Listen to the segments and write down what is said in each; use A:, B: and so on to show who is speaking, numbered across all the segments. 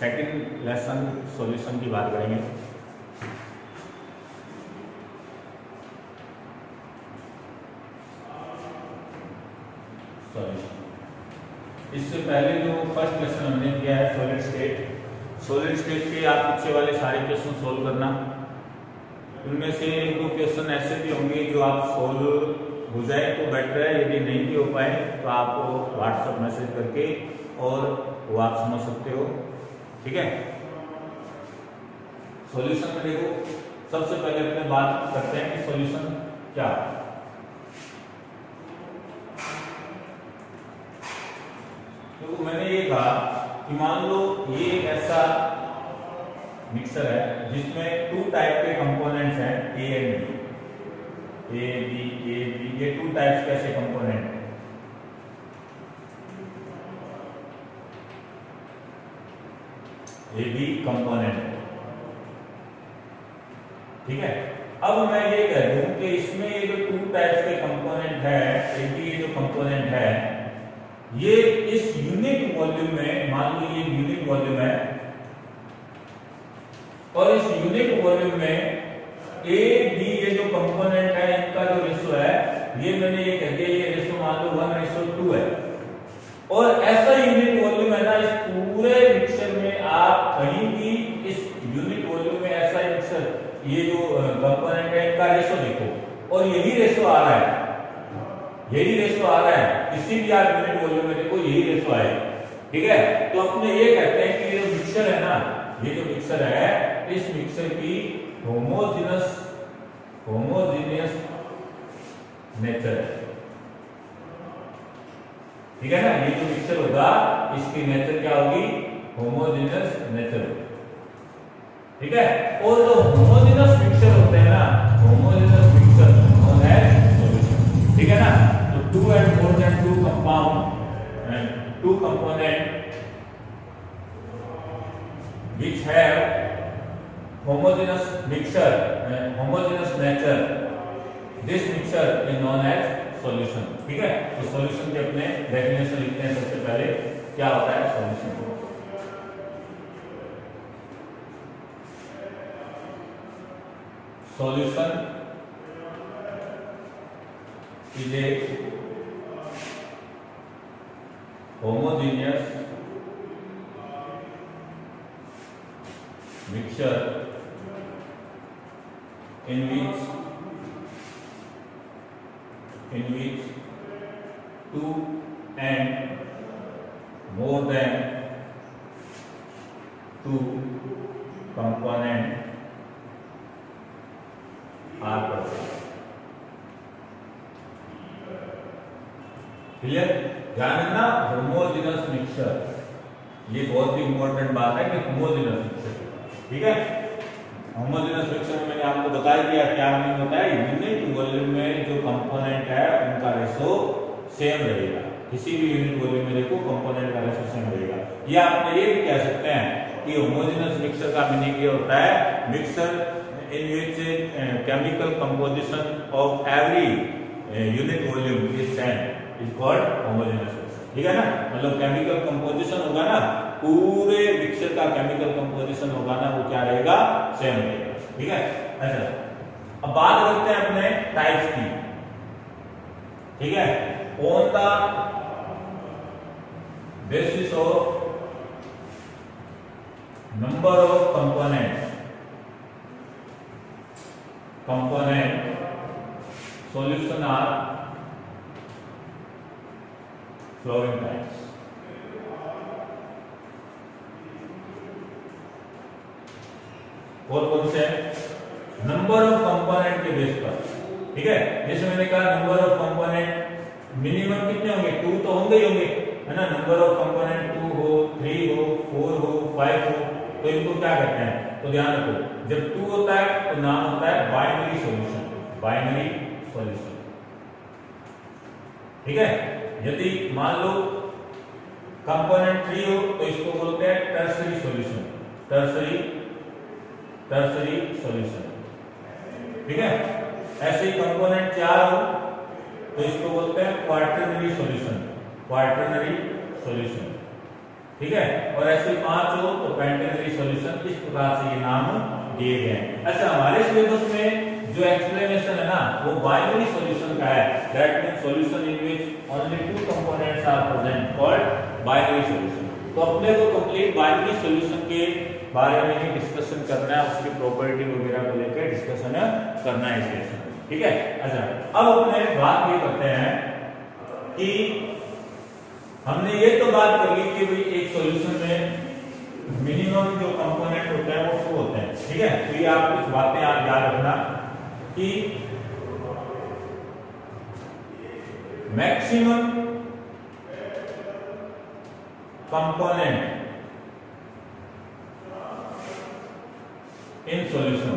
A: Second lesson solution की बात करेंगे। इससे पहले जो फर्स्ट लेसन हमने किया है सॉलिड स्टेट के आप पीछे वाले सारे क्वेश्चन सोल्व करना। उनमें से एक दो क्वेश्चन ऐसे भी होंगे जो आप सोल्व हो जाए तो बेटर है, यदि नहीं भी हो पाए तो आप व्हाट्सएप मैसेज करके और वो आप समझ सकते हो। ठीक है, सॉल्यूशन में देखो, सबसे पहले अपने बात करते हैं कि सॉल्यूशन क्या है। तो मैंने ये कहा कि मान लो ये एक ऐसा मिक्सर है जिसमें टू टाइप के कंपोनेंट्स हैं, ए एंड बी, ये टू टाइप्स के ऐसे कंपोनेंट हैं। ए बी कंपोनेंट, ठीक है। अब मैं ये कह दूं कि इसमें ये जो टू टाइप्स के कंपोनेंट है, ए बी ये जो कंपोनेंट है, ये इस यूनिट वॉल्यूम में, मान लो ये यूनिट वॉल्यूम है और इस यूनिट वॉल्यूम में ए बी ये जो कंपोनेंट है इनका जो रेशो है, ये मैंने ये कह दिया, ये रेशो मान लो 1:2 है। और ऐसा यूनिट वॉल्यूम है ना, इस पूरे मिक्सचर में आप कहीं भी इस यूनिट वॉल्यूम में ऐसा मिक्सचर, ये जो कंपोनेंट है इनका रेशो देखो और यही रेशो आ रहा है, यही रेशो आ रहा है, किसी भी आप यूनिट वॉल्यूम में देखो यही रेशो आएगा। ठीक है, तो अपने ये कहते हैं कि ये जो मिक्सचर है ना, ये जो मिक्सचर है, इस मिक्सचर की होमोजेनियस नेचर है। ठीक है ना, ये जो मिक्सचर होगा इसकी नेचर क्या होगी, होमोजेनियस नेचर होगी। ठीक है, और जो होमोजेनियस मिक्सचर होते हैं ना, homogeneous mixture known as solution. ठीक है ना, तो two and more than two compound and two component which have homogeneous mixture and homogeneous nature, this mixture is known as solution। ठीक है, तो सॉल्यूशन के अपने डेफिनेशन लिखते हैं। सबसे पहले क्या होता है solution? Solution is a homogeneous mixture in which two and more than two components are present। Clear? ध्यान रखना, होमोजेनस मिक्सचर, ये बहुत ही इंपॉर्टेंट बात है कि होमोजेनस मिक्सचर। ठीक है, होमोजेनस मिक्सचर में मैंने आपको बता दिया क्या मीन होता है, यूनिट वॉल्यूम में जो कंपोनेंट है उनका रेशो सेम रहेगा। किसी भी यूनिट वॉल्यूम में देखो कंपोनेंट का रेशो सेम रहेगा। या आप ये भी कह सकते हैं कि होमोजेनस मिक्सचर का मीनिंग ये होता है, mixture in which chemical composition of every unit volume is same is called homogeneous mixture. ठीक है ना, मतलब केमिकल कंपोजिशन होगा ना, पूरे मिक्सचर का केमिकल कंपोजिशन होगा ना, वो क्या रहेगा, सेम रहेगा। ठीक है, अच्छा अब बात करते हैं अपने टाइप्स की। ठीक है, on the basis of number of component solution are following types. और कौन से? नंबर ऑफ कंपोनेंट के बेस पर। ठीक है, जैसे मैंने कहा नंबर ऑफ कंपोनेंट मिनिमम कितने होंगे, 2 तो होंगे ही होंगे, है ना। नंबर ऑफ कंपोनेंट 2 हो, 3 हो, 4 हो, 5 हो, तो इनको क्या कहते हैं? तो ध्यान रखो, जब 2 होता है तो नाम होता है बाइनरी सॉल्यूशन, बाइनरी सॉल्यूशन। ठीक है, यदि मान लो कंपोनेंट 3 हो तो इसको बोलते हैं टर्सरी सॉल्यूशन, टर्सरी सॉल्यूशन। ठीक है, ऐसे ही कंपोनेंट 4 हो तो इसको बोलते हैं क्वार्टरनरी सॉल्यूशन, क्वार्टरनरी सॉल्यूशन। ठीक है, और ऐसे 5 हो तो पेंटेनरी सॉल्यूशन। इस प्रकार से ये नाम दिए गए हैं। अच्छा, हमारे सिलेबस में जो एक्सप्लेनेशन है ना वो बाइनरी सॉल्यूशन का है। That means solution in which only 2 components are present called binary solution. तो अपने को कंप्लीट बाइनरी सॉल्यूशन के बारे में ही डिस्कशन करना है, उसकी प्रॉपर्टी वगैरह को लेकर डिस्कशन करना है इस लेसन में, ठीक है। अच्छा, अब अपने बात ये करते हैं कि हमने ये तो बात कर ली कि भाई एक सॉल्यूशन में मिनिमम जो कंपोनेंट होते हैं वो 2 होते हैं, ठीक है। तो ये आप कुछ बातें आप याद रखना कि maximum component in solution,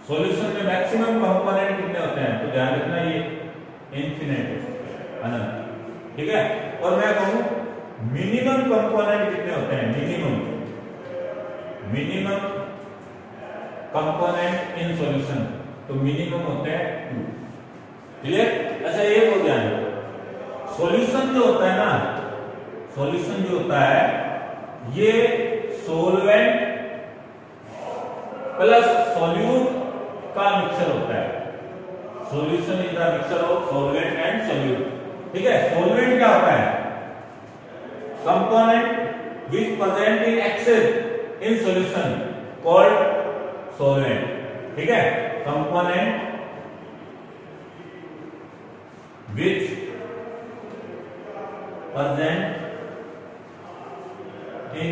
A: solution में मैक्सिमम कंपोनेंट कितने होते हैं, तो ध्यान रखना ये इनफिनिट अनंत, ठीक है। और मैं कहूं मिनिमम कंपोनेंट कितने होते हैं, मिनिमम कंपोनेंट इन सॉल्यूशन, तो मिनिमम होते हैं 2, क्लियर। अच्छा, ये हो ध्यान रखो, सॉल्यूशन जो होता है ना, सॉल्यूशन जो होता है ये सोलवेंट प्लस सॉल्यूट का मिक्सचर होता है। Solution is the mixture of solvent and solute, ठीक है। सॉल्वेंट क्या होता है, component which present in excess in solution called solvent, ठीक है। Component which present in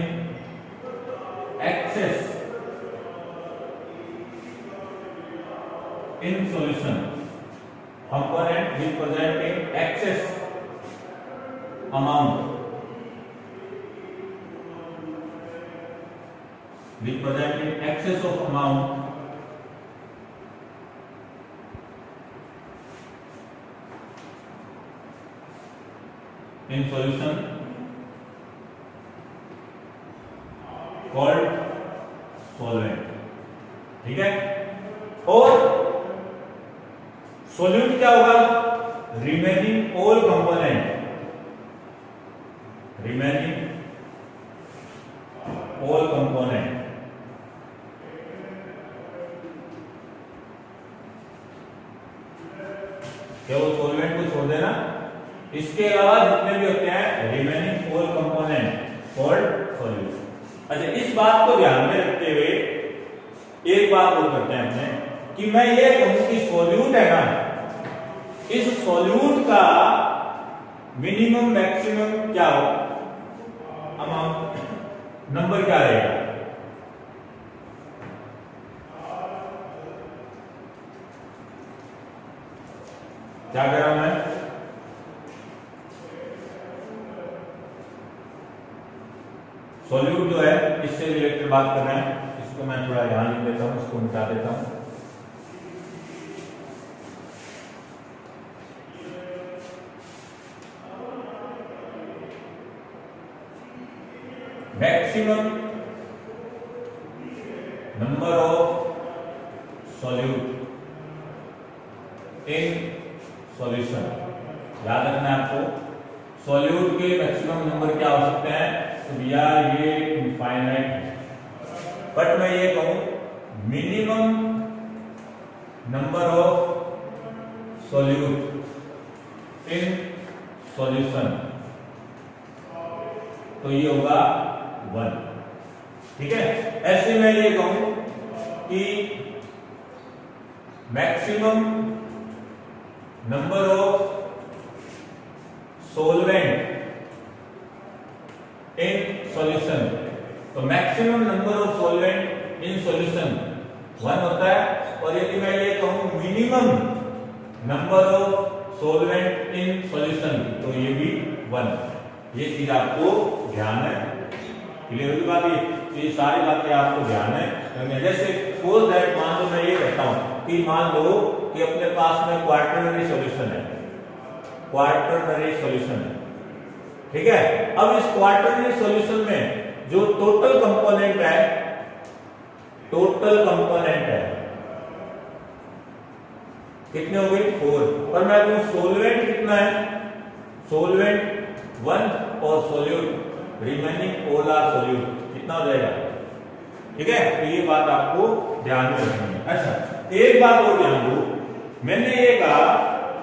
A: excess in solution, component which present in excess amount, which present in excess of amount in solution called solvent, ठीक है। और solute क्या होगा, remaining all component, remaining all component, केवल solvent को छोड़ देना, इसके अलावा जितने भी होते हैं remaining all component called solute. अच्छा, इस बात को ध्यान में रखते हुए एक बात और करते हैं अपने कि मैं ये कहूं कि सॉल्यूट है ना, इस सॉल्यूट का मिनिमम मैक्सिमम क्या हो, अमाउंट, नंबर क्या रहेगा, क्या कह रहा हूं मैं, सॉल्यूट जो है इससे रिलेटेड बात कर रहे हैं, इसको मैं थोड़ा ध्यान लिख देता हूं, इसको मिटा देता हूं। Maximum number of solute in solution, याद रखना है आपको, सॉल्यूट के मैक्सिमम नंबर क्या हो सकते हैं, तो यार ये इनफाइनाइट है, बट मैं ये कहूं minimum number of solute in solution, तो ये होगा 1, ठीक है। ऐसे मैं ये कहूं कि maximum number of solvent in solution, तो maximum number of solvent in solution 1 होता है। और यदि मैं ये कहूं minimum number of solvent in solution, तो ये भी 1। ये चीज आपको ध्यान है, क्लियर हुई बात, ये सारी बातें आपको ध्यान है। जैसे सपोज दैट, मान लो मैं ये कहता हूं कि मान लो कि अपने पास में क्वार्टरनरी सॉल्यूशन है, क्वार्टरनरी सॉल्यूशन है, ठीक है। अब इस क्वार्टरनरी सॉल्यूशन में जो टोटल कंपोनेंट है, टोटल कंपोनेंट है कितने हो गए, 4, पर मैं कहूं सोलवेंट कितना है, सोलवेंट 1, और solute remaining all are solute, कितना हो जाएगा? ठीक है, तो ये बात आपको ध्यान में रखनी है। अच्छा, एक बात और ध्यान दो, मैंने ये कहा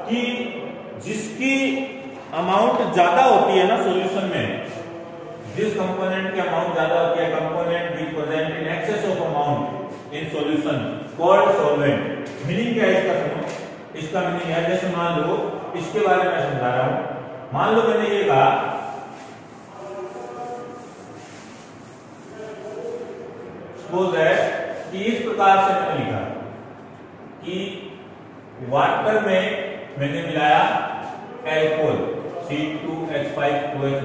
A: कि जिसकी अमाउंट ज्यादा होती है ना सॉल्यूशन में, जिस कंपोनेंट की अमाउंट ज्यादा होती है, component which present in excess of amount in solution called solvent. Meaning क्या है इसका? सुनो, इसका मीनिंग है, जैसे मान लो, इसके बारे में समझा रहा हूं। मान लो मैंने ये कहा सपोज है कि इस प्रकार से मैंने लिखा कि वाटर में मैंने मिलाया एल्कोहल C2H5OH,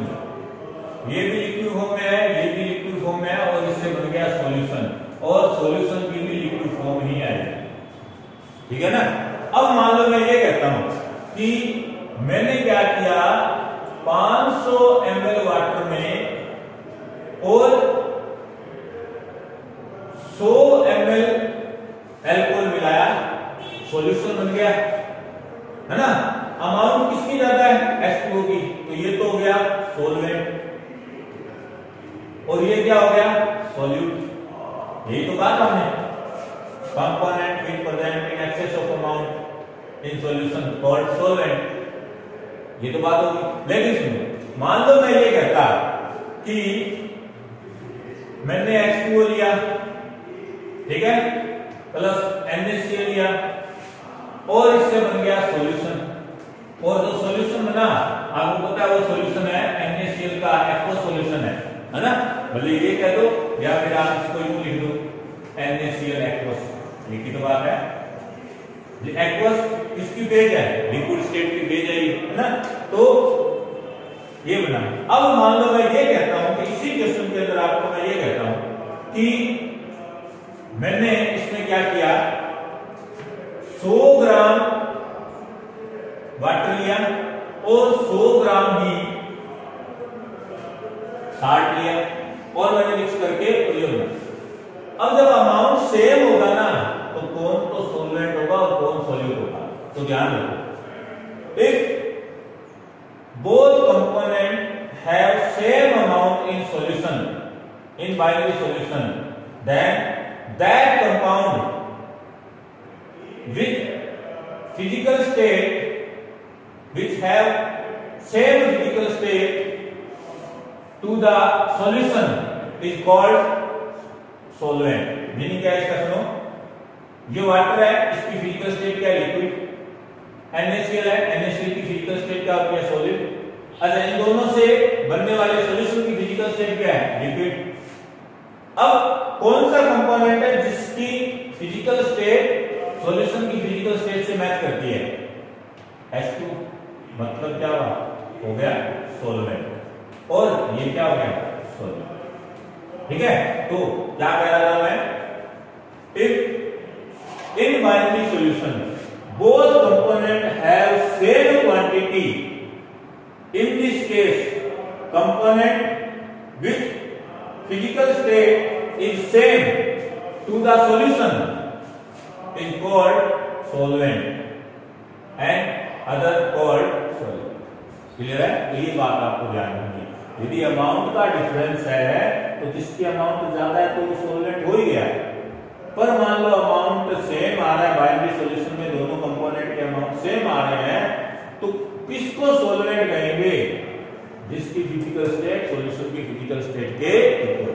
A: ये भी लिक्विड फॉर्म में है, ये भी लिक्विड फॉर्म में है, और इससे बन गया सॉल्यूशन, और सॉल्यूशन की भी लिक्विड फॉर्म ही आएगी। ठीक है ना? अब मान लो मैं ये कहता हूं कि मैंने क्या किया, 500 ml वाटर में और 100 ml एल्कोहल मिलाया, सॉल्यूशन बन गया, है ना? अमाउंट किसकी ज्यादा है? H2O की, तो ये तो हो गया सॉल्वेंट, और ये क्या हो गया? सॉल्यूट। यही तो बात हमने, component which present in excess of amount in solution called solvent, ये तो बात होगी। लेकिन सुनो, मान लो मैं ये कहता कि मैंने H2O लिया, ठीक है, प्लस NaCl लिया, और इससे बन गया सॉल्यूशन, और जो सॉल्यूशन बना आपको पता है वो सॉल्यूशन है NaCl का एक्वस सॉल्यूशन है ना? भले ये कह दो या फिर आप इसको यूं लिख दो NaCl एक्वस, लिखी तो बात है। ये एक्वस किसकी बेस है? लिक्विड स्टेट की बेस है ना? तो ये बना। अब मान लो मैं ये कहता हूं कि इसी क्वेश्चन के अंदर आपको मैं ये कहता हूं कि मैंने इसमें क्या किया, 100 ग्राम वाटर लिया और 100 ग्राम ही साल्ट लिया, और मैंने मिक्स करके ये बना। अब जब अमाउंट सेम होगा ना, तो कौन तो सॉल्वेंट होगा और कौन सॉल्यूट होगा? तो ध्यान रखो, if both component have same amount in solution, in binary solution, then that compound with physical state which have same physical state to the solution is called solvent. Meaning क्या है इसका? सुनो, ये वाटर है, इसकी फिजिकल स्टेट क्या है? Liquid. NaCl है, NaCl की फिजिकल स्टेट क्या होती है? सॉलिड। अच्छा, इन दोनों से बनने वाले सॉल्यूशन की फिजिकल स्टेट क्या है? लिक्विड। अब कौन सा कंपोनेंट है जिसकी फिजिकल स्टेट सॉल्यूशन की फिजिकल स्टेट से मैच करती है? H2, मतलब क्या हुआ? हो गया सॉल्वेंट, और ये क्या हो गया? सॉल्वेंट। ठीक है, तो क्या कह रहा था मैं? If in binary solution both component have same quantity, in this case component with physical state is same to the solution is called solvent and other called solvent. Clear है? तो ये बात आपको ध्यान रखनी है। यदि अमाउंट का डिफरेंस है तो जिसकी अमाउंट ज्यादा है तो वो सॉल्वेंट हो ही गया, पर मान लो अमाउंट सेम आ रहा है, बाइनरी सॉल्यूशन में दोनों कंपोनेंट के अमाउंट सेम आ रहे हैं, तो किसको सॉल्वेंट कहेंगे? जिसकी फिजिकल स्टेट सॉल्यूशन की फिजिकल स्टेट के इक्वल।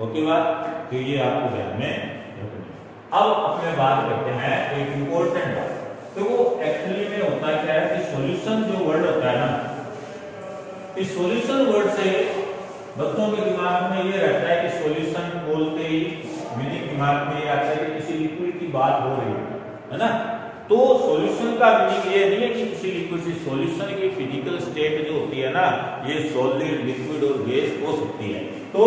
A: ओके बात? तो ये आपको ध्यान में रखना। अब अपने बात करते हैं एक इंपॉर्टेंट बात। तो वो एक्चुअली में होता क्या है कि सॉल्यूशन जो वर्ड होता है ना, इस सॉल्यूशन वर्ड से बच्चों के दिमाग में ये रहता है कि सॉल्यूशन बोलते ही मीनिंग दिमाग में ये आता है कि किसी लिक्विड की बात हो रही है ना? तो सॉल्यूशन का मीनिंग ये नहीं है कि किसी लिक्विड से, सॉल्यूशन की फिजिकल स्टेट जो होती है ना, ये सॉलिड, लिक्विड और गैस हो सकती है। तो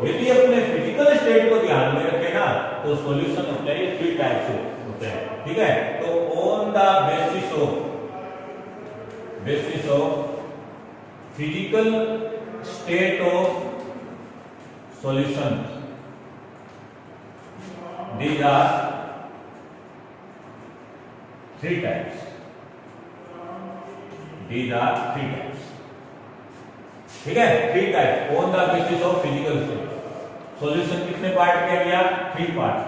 A: यदि अपने फिजिकल स्टेट को ध्यान में रखें ना, तो सॉल्यूशन होते हैं ये 3 टाइप से होते हैं। ठीक है, तो on the basis of physical state of solution, these are 3 types. These are 3 types. ठीक है, 3 types on the basis of physical state. Solution कितने पार्ट किया गया? 3 पार्ट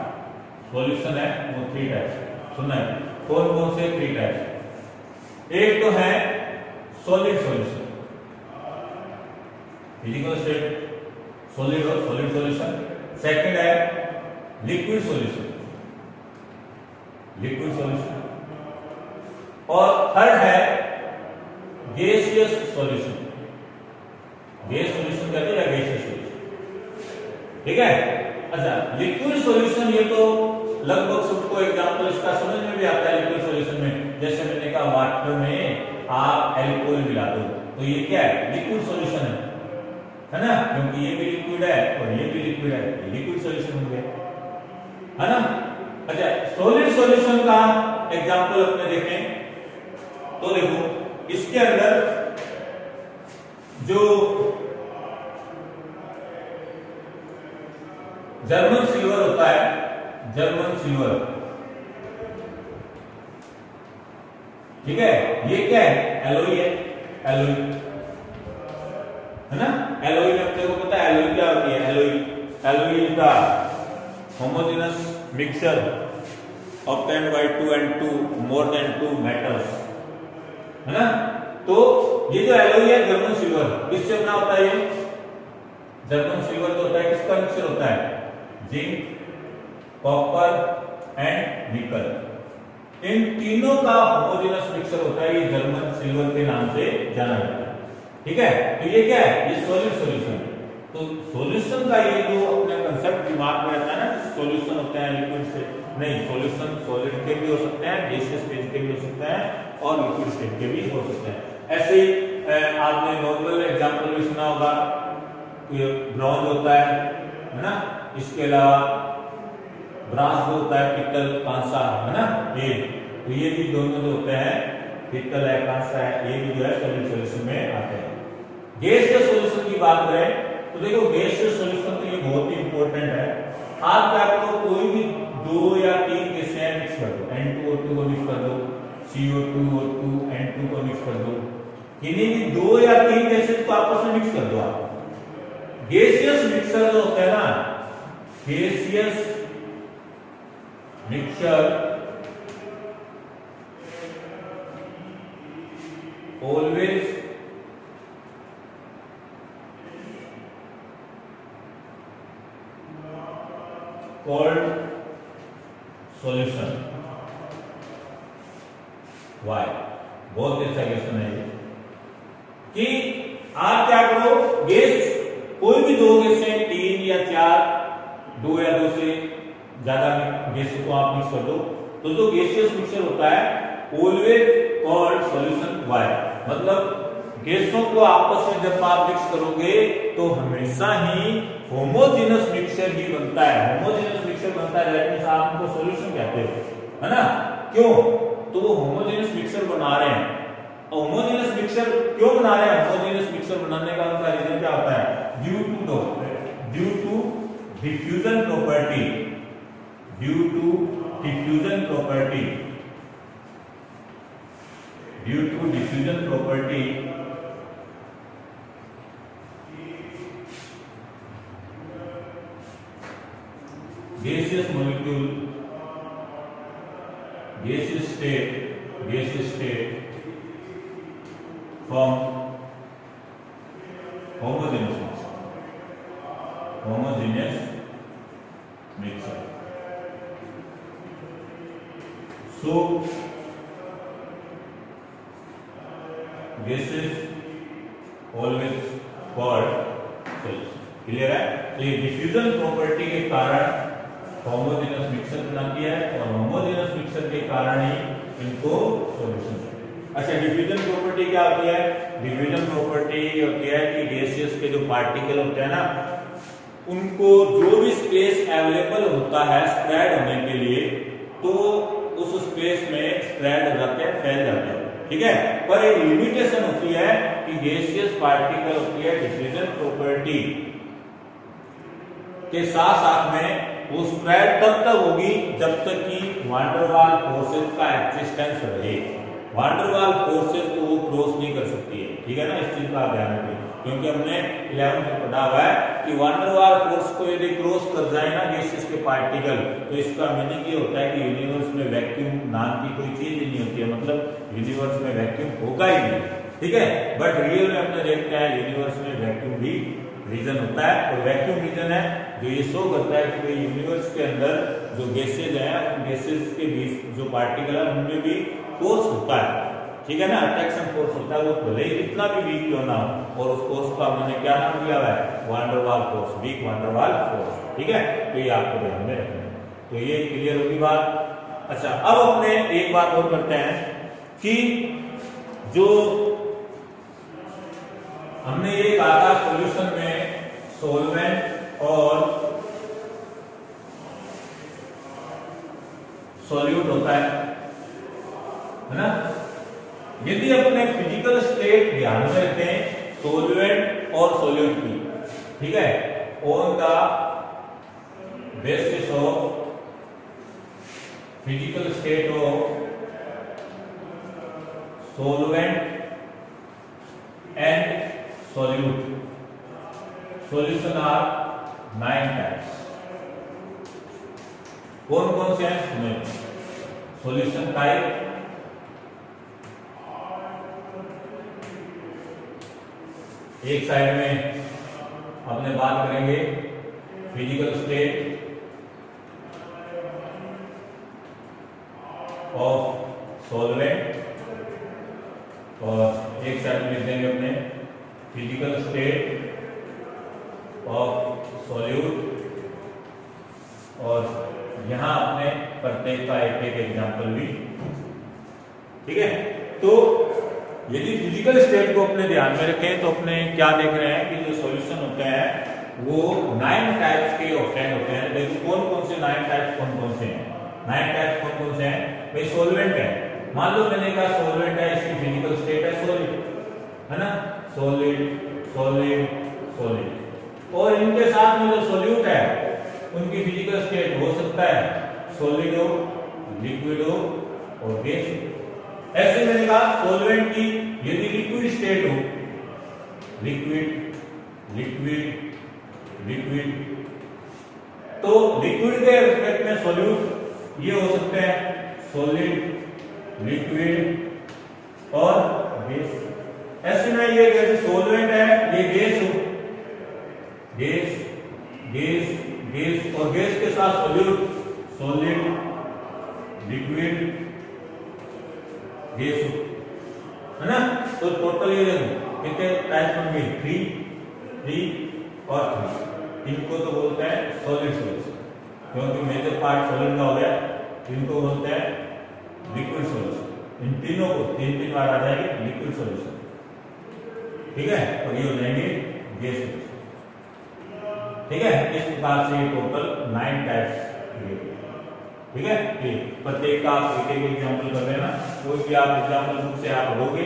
A: सॉल्यूशन है, वो 3 टाइप्स। सुनना है कौन कौन से 3 टाइप्स? एक तो है solid solution, physical state solid और सॉलिड सॉल्यूशन। सेकंड है लिक्विड सॉल्यूशन, लिक्विड सॉल्यूशन। और थर्ड है गैसियस सॉल्यूशन। गैस सॉल्यूशन कहते हैं या गैसियस सॉल्यूशन, ठीक है। अच्छा, लिक्विड सॉल्यूशन ये तो लगभग सबको एग्जांपल इसका समझ में भी आता है। लिक्विड सॉल्यूशन में जैसे मैंने कहा वाटर में आप अल्कोहल मिला दो तो ये क्या है? लिक्विड सॉल्यूशन है ना, क्योंकि ये भी लिक्विड है और ये भी लिक्विड है, ये लिक्विड सॉल्यूशन हो गया, है ना। अच्छा, सॉलिड सॉल्यूशन का एग्जांपल अपने देखें तो देखो इसके अंदर जो जर्मन सिल्वर होता है, जर्मन सिल्वर, ठीक है, ये क्या है? एलॉय है, एलॉय है ना। एलॉय में अपने को पता है एलॉय क्या होती है? Alloy is the homogeneous mixture obtained by 2 and 2 more than 2 metals, है ना। तो ये जो एलॉय है जर्मन सिल्वर, किससे बना होता है? ये जर्मन सिल्वर तो होता है, किसका मिक्सचर होता है? जिंक, कॉपर एंड निकल, इन तीनों का होमोजेनस मिक्सचर होता है। ये जर्मन सिल्वर के नाम से जाना जाता है, ठीक है। तो ये क्या है? ये सॉलिड सॉल्यूशन। तो सॉल्यूशन का ये जो अपने कंसेप्ट दिमाग में रहता है ना, सॉल्यूशन होते हैं लिक्विड से, नहीं, सॉल्यूशन सॉलिड के भी हो सकते हैं, गैसियस स्टेट के भी हो सकते हैं और लिक्विड स्टेट के भी हो सकते हैं। ऐसे ही आपने नॉर्मल एग्जांपल भी सुना होगा, ब्रॉन्ज होता है ना, इसके अलावा ब्रास जो होता है, पित्तल, कांसा, है ना, ये तो ये भी दोनों जो होते हैं, पित्तल है, कांसा है, ये भी जो है सॉलिड सॉल्यूशन में आते हैं। गैसियस सॉल्यूशन की बात करें तो देखो गैसियस सॉल्यूशन तो ये बहुत ही इंपॉर्टेंट है। आप क्या करो, कोई भी 2 या 3 गैसें मिक्स कर दो, N2O2 को मिक्स कर दो, CO2O2 N2 को मिक्स कर दो, किन्हीं भी 2 या 3 गैसें को आपस में मिक्स कर दो आप। गैसियस मिक्सचर जो होता है ना, gaseous mixture always called solution. Why? बहुत अच्छा क्वेश्चन है ये कि आप क्या करो, गैस कोई भी 2 गैसें, 3 या 4, 2 या 2 से ज्यादा गैसों को आप मिक्स कर दो तो जो गैसियस मिक्सचर होता है ऑलवेज कॉल्ड सॉल्यूशन। वाई? मतलब गैसों को आपस में जब आप मिक्स करोगे तो हमेशा ही होमोजेनस मिक्सचर ही बनता है। होमोजेनस मिक्सचर बनता है, दैट मींस आप उनको सॉल्यूशन कहते हो, है ना। क्यों? तो वो होमोजेनस मिक्सचर बना रहे हैं। होमोजेनस मिक्सचर क्यों बना रहे हैं? होमोजेनस मिक्सचर बनाने का उनका रीजन क्या होता है? Due to diffusion property, due to diffusion property, due to diffusion property gaseous molecule, gaseous state from homogeneous mixture. So gases always called solution. Clear है? तो ये डिफ्यूजन प्रॉपर्टी के कारण होमोजेनस मिक्सचर बनाती है और होमोजेनस मिक्सचर के कारण ही इनको सॉल्यूशन। अच्छा, डिफ्यूजन प्रॉपर्टी क्या होती है? डिफ्यूजन प्रॉपर्टी होती है कि गैसियस के जो पार्टिकल होते हैं ना, उनको जो भी स्पेस अवेलेबल होता है स्प्रेड होने के लिए, तो उस स्पेस में स्प्रेड हो जाते हैं, फैल जाते हैं, ठीक है। पर एक लिमिटेशन होती है कि गैसियस पार्टिकल होती है डिफ्यूजन प्रॉपर्टी के साथ साथ में वो स्प्रेड तब तक होगी जब तक कि वांडरवाल फोर्सेस का एक्जिस्टेंस रहे। वांडरवाल फोर्सेस को वो क्रॉस नहीं कर सकती है, ठीक है ना, इस चीज का ध्यान रखिए। क्योंकि हमने 11th में पढ़ा हुआ है कि वान डेर वाल फोर्स को यदि क्रॉस कर जाए ना गैसेस के पार्टिकल, तो इसका मीनिंग ये होता है कि यूनिवर्स में वैक्यूम नाम की कोई चीज ही नहीं होती है, मतलब यूनिवर्स में वैक्यूम होगा ही नहीं, ठीक है। बट रियल में हमने देखा है यूनिवर्स में वैक्यूम भी रीजन होता है, और वैक्यूम रीजन है जो ये शो करता है कि यूनिवर्स के अंदर जो गैसेज है, उन गैसेज के बीच जो पार्टिकल है उनमें भी फोर्स होता है, ठीक है ना, अट्रैक्शन फोर्स होता है, वो भले ही कितना भी वीक क्यों ना हो, और उस फोर्स का हमने क्या नाम दिया हुआ है, वान डेर वाल फोर्स, वीक वान डेर वाल फोर्स, ठीक है। तो ये आपको ध्यान में रखना है। तो ये क्लियर होगी बात। अच्छा, अब अपने एक बात और करते हैं कि जो हमने ये कहा था सॉल्यूशन में सॉल्वेंट और सॉल्यूट होता है ना। यदि अपने फिजिकल स्टेट ध्यान में रखते हैं सॉल्वेंट और सॉल्यूट की, ठीक है, on the basis of physical state of solvent and solute, solution are 9 types. कौन कौन से हैं? सॉल्यूशन टाइप, एक साइड में अपने बात करेंगे फिजिकल स्टेट ऑफ सॉल्वेंट, और एक साइड में लिख देंगे अपने फिजिकल स्टेट ऑफ सॉल्यूट, और यहां अपने प्रत्येक का एक एक एग्जाम्पल भी, ठीक है। तो यदि फिजिकल स्टेट को अपने ध्यान में रखें तो अपने क्या देख रहे हैं कि जो सॉल्यूशन होते हैं वो 9 टाइप्स के ऑप्शन होते हैं। देखो कौन कौन से 9 टाइप्स कौन कौन से हैं? 9 टाइप्स कौन कौन से हैं? भाई सॉल्वेंट है, मान लो मैंने कहा सॉल्वेंट है, इसकी फिजिकल स्टेट है सॉलिड, है ना, सॉलिड सॉलिड सॉलिड, और इनके साथ में जो सॉल्यूट है उनकी फिजिकल स्टेट हो सकता है सॉलिड हो, लिक्विड हो और गैस हो। ऐसे मैंने कहा सॉल्वेंट की यदि लिक्विड स्टेट हो, लिक्विड लिक्विड लिक्विड, तो लिक्विड के रिस्पेक्ट में सॉल्यूट ये हो सकते हैं सॉलिड, लिक्विड और गैस। ऐसे में ये जैसे सॉल्वेंट है ये गैस हो, गैस गैस गैस, और गैस के साथ सॉल्यूट सॉलिड, लिक्विड, गैस हो, है ना। तो टोटल ये देखो कितने टाइप्स बन गए, 3 और 3। इनको तो बोलते हैं सॉलिड सॉल्यूशन, क्योंकि मेजर पार्ट सॉलिड का हो गया। इनको बोलते हैं लिक्विड सॉल्यूशन। इन तीनों को 3 बार आ जाएगी लिक्विड सॉल्यूशन, ठीक है, और ये हो जाएंगे गैस सॉल्यूशन, ठीक है। इस प्रकार से टोटल 9 टाइप्स, ठीक है। प्रत्येक का आप एक एग्जाम्पल कर लेना। कोई भी आप एग्जाम्पल बुक से आप पढ़ोगे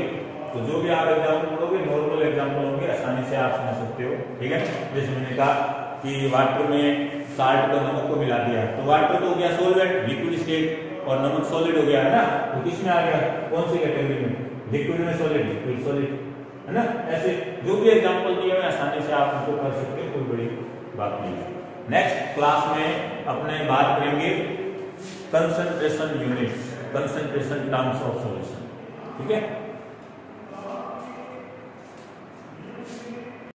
A: तो जो भी आप एग्जाम्पल पढ़ोगे नॉर्मल एग्जाम्पल होंगे, आसानी से आप समझ सकते हो, ठीक है। जैसे मैंने कहा कि वाटर में साल्ट को नमक को मिला दिया तो वाटर तो हो गया सॉल्वेंट, लिक्विड स्टेट, और नमक सॉलिड हो गया, है ना। तो किसमें आ गया, कौन सी कैटेगरी में? लिक्विड में सॉलिड, लिक्विड सॉलिड, है ना। ऐसे जो भी एग्जाम्पल दिए हुए आसानी से आप उनको कर सकते हो, कोई बड़ी बात नहीं है। नेक्स्ट क्लास में अपने बात करेंगे concentration units, concentration terms of solution, ठीक है।